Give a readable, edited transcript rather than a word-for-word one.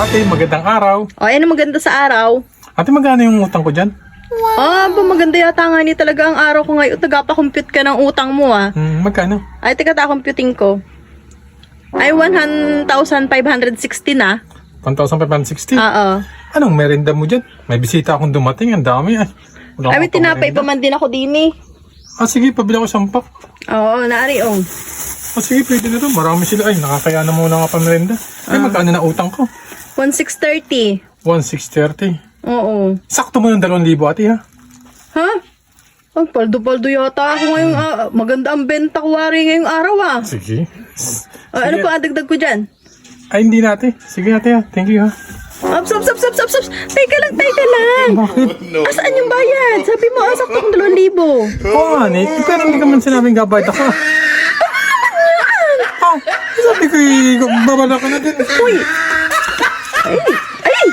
ate, magandang araw. O, ano maganda sa araw? Ate, magkano yung utang ko dyan? Maganda yata nga ni talaga ang araw ko ngayon. Tagapa-compute ka ng utang mo, ah. Magkano? Ay, taga-computing ko. Ay, 1,560 na. 1,560? Oo. Anong merinda mo dyan? May bisita akong dumating, ang dami. Ay, wala Ay, may akong tinapay pamerinda. pa man din ako din, eh. Sige, pabili ako sampak. Oo, naari, oh. Sige, pwede na to. Marami sila. Ay, nakakaya na muna nga pamerinda. Ay, magkano na utang ko? 1,630. 1,630. Oo. Sakto mo yung 2,000, ate, ha? Ha? Ang paldo-paldo yata ako ngayong, maganda ang benta ko wari ngayong araw, ah. Sige. Ano pa ang dagdag ko dyan? Ay, hindi na, ate. Sige, ate, ha. Thank you, ha. Ups. Teka lang. Bakit? Asaan yung bayad? Sabi mo, sakto kong 2,000. Oo nga, Nick. Pero hindi ka man sinabing gabayad ako. Sabi ko, babala ka na din. Uy! Ay!